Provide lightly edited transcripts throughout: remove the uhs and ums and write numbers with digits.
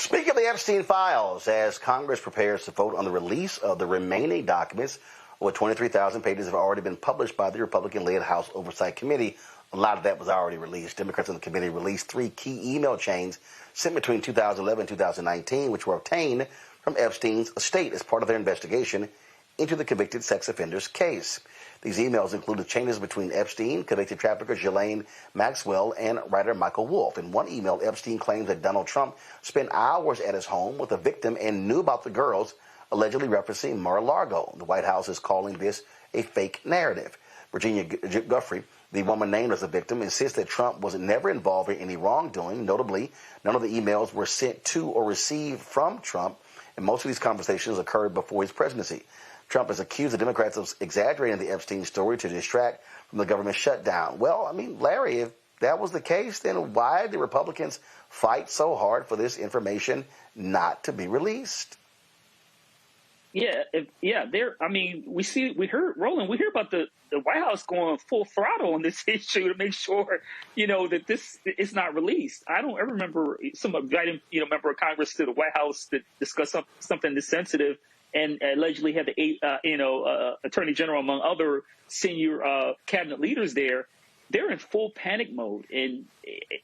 Speaking of the Epstein files, as Congress prepares to vote on the release of the remaining documents, over 23,000 pages have already been published by the Republican-led House Oversight Committee. A lot of that was already released. Democrats on the committee released 3 key email chains sent between 2011 and 2019, which were obtained from Epstein's estate as part of their investigation into the convicted sex offender's case. These emails included changes between Epstein, convicted trafficker Ghislaine Maxwell, and writer Michael Wolff. In one email, Epstein claims that Donald Trump spent hours at his home with the victim and knew about the girls, allegedly referencing Mar-a-Lago. The White House is calling this a fake narrative. Virginia Giuffre, the woman named as the victim, insists that Trump was never involved in any wrongdoing. Notably, none of the emails were sent to or received from Trump, and most of these conversations occurred before his presidency. Trump has accused the Democrats of exaggerating the Epstein story to distract from the government shutdown. Well, I mean, Larry, if that was the case, then why did Republicans fight so hard for this information not to be released? We heard about the White House going full throttle on this issue to make sure, that this is not released. I don't ever remember someone inviting, member of Congress to the White House to discuss something this sensitive and allegedly had the, Attorney General, among other senior cabinet leaders there. They're in full panic mode. And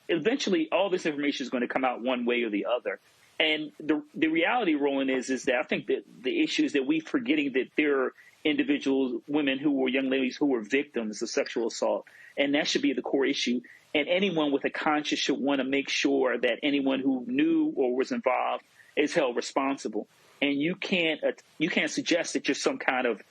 eventually all this information is going to come out one way or the other. And the reality, Roland, is that I think that the issue is that we're forgetting that there are individuals, women who were young ladies who were victims of sexual assault. And that should be the core issue. And anyone with a conscience should want to make sure that anyone who knew or was involved is held responsible. And you can't suggest that you're some kind of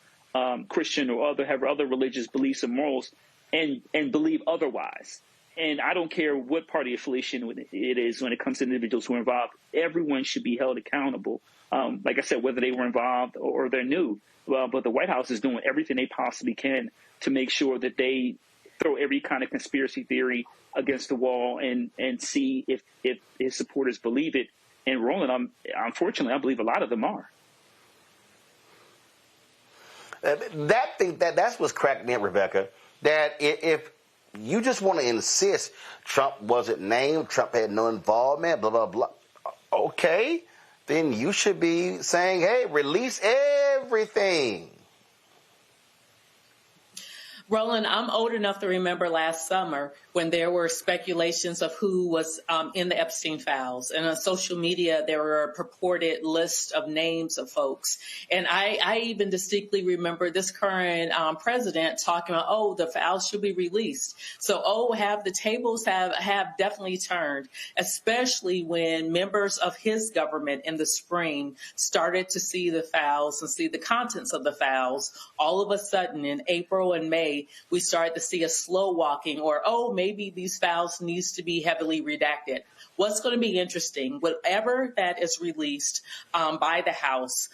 Christian or have other religious beliefs and morals and believe otherwise. And I don't care what party affiliation it is when it comes to individuals who are involved. Everyone should be held accountable. Like I said, whether they were involved or they're new. But the White House is doing everything they possibly can to make sure that they throw every kind of conspiracy theory against the wall and see if his supporters believe it. And Roland, unfortunately, I believe a lot of them are. That's what's cracked me up, Rebekah, that if you just want to insist Trump wasn't named, Trump had no involvement, blah, blah, blah, okay, then you should be saying, hey, release everything. Roland, I'm old enough to remember last summer when there were speculations of who was in the Epstein files. And on social media, there were a purported list of names of folks. And I even distinctly remember this current president talking about, the files should be released. So, the tables have definitely turned, especially when members of his government in the spring started to see the files and see the contents of the files. All of a sudden, in April and May, we started to see a slow walking or, maybe these files needs to be heavily redacted. What's going to be interesting, whatever that is released by the House,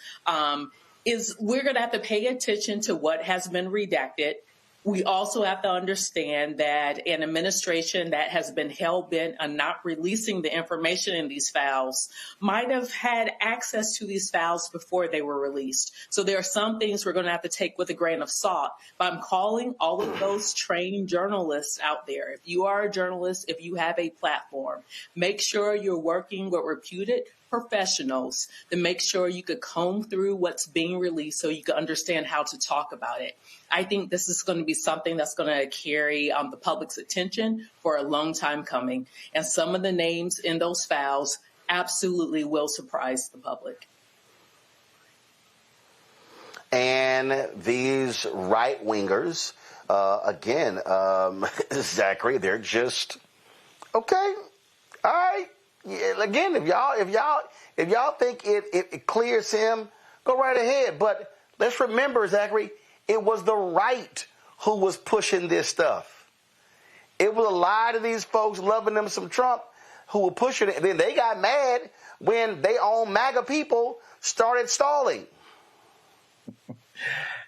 is we're going to have to pay attention to what has been redacted. We also have to understand that an administration that has been hell-bent on not releasing the information in these files might have had access to these files before they were released. So there are some things we're going to have to take with a grain of salt. But I'm calling all of those trained journalists out there. If you are a journalist, if you have a platform, make sure you're working with reputed professionals to make sure you could comb through what's being released so you can understand how to talk about it. I think this is going to be something that's going to carry the public's attention for a long time coming. And some of the names in those files absolutely will surprise the public. And these right-wingers, Zackory, they're just, okay, all right. Yeah, again, if y'all think it clears him, go right ahead. But let's remember, Zackory, it was the right who was pushing this stuff. It was a lot of these folks loving them some Trump who were pushing it. And then they got mad when their own MAGA people started stalling.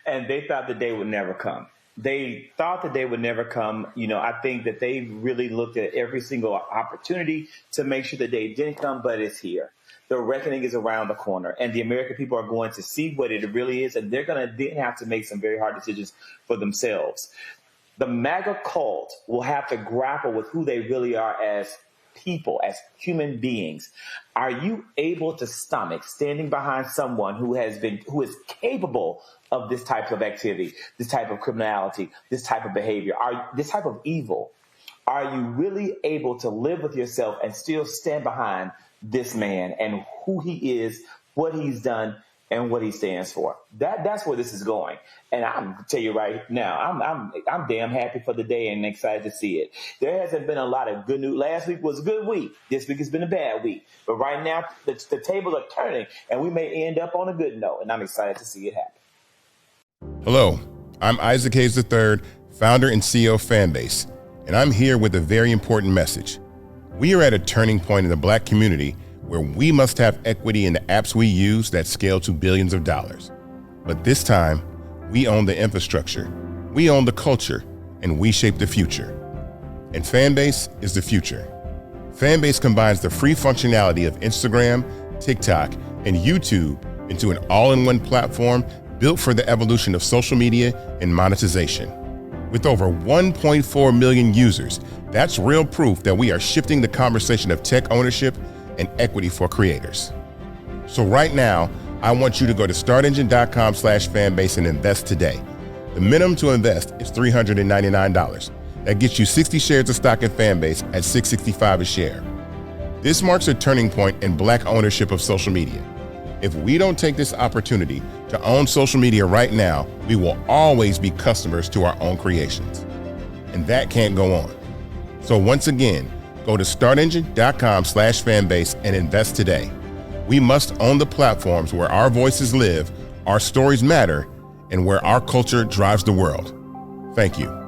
And they thought the day would never come. They thought that they would never come. I think that they really looked at every single opportunity to make sure that they didn't come, but it's here. The reckoning is around the corner, and the American people are going to see what it really is, and they're going to then have to make some very hard decisions for themselves. The MAGA cult will have to grapple with who they really are as people, as human beings, are you able to stomach standing behind someone who is capable of this type of activity, this type of criminality, this type of behavior, this type of evil? Are you really able to live with yourself and still stand behind this man and who he is, what he's done, and what he stands for? That's where this is going. And I'm tell you right now, I'm damn happy for the day and excited to see it. There hasn't been a lot of good news. Last week was a good week. This week has been a bad week. But right now, the tables are turning, and we may end up on a good note. And I'm excited to see it happen. Hello, I'm Isaac Hayes III, founder and CEO of Fanbase, and I'm here with a very important message. We are at a turning point in the Black community where we must have equity in the apps we use that scale to billions of dollars. But this time, we own the infrastructure, we own the culture, and we shape the future. And Fanbase is the future. Fanbase combines the free functionality of Instagram, TikTok, and YouTube into an all-in-one platform built for the evolution of social media and monetization. With over 1.4 million users, that's real proof that we are shifting the conversation of tech ownership and equity for creators. So right now, I want you to go to startengine.com/fanbase and invest today. The minimum to invest is $399. That gets you 60 shares of stock in Fanbase at $665 a share. This marks a turning point in Black ownership of social media. If we don't take this opportunity to own social media right now, we will always be customers to our own creations. And that can't go on. So once again, go to startengine.com/fanbase and invest today. We must own the platforms where our voices live, our stories matter, and where our culture drives the world. Thank you.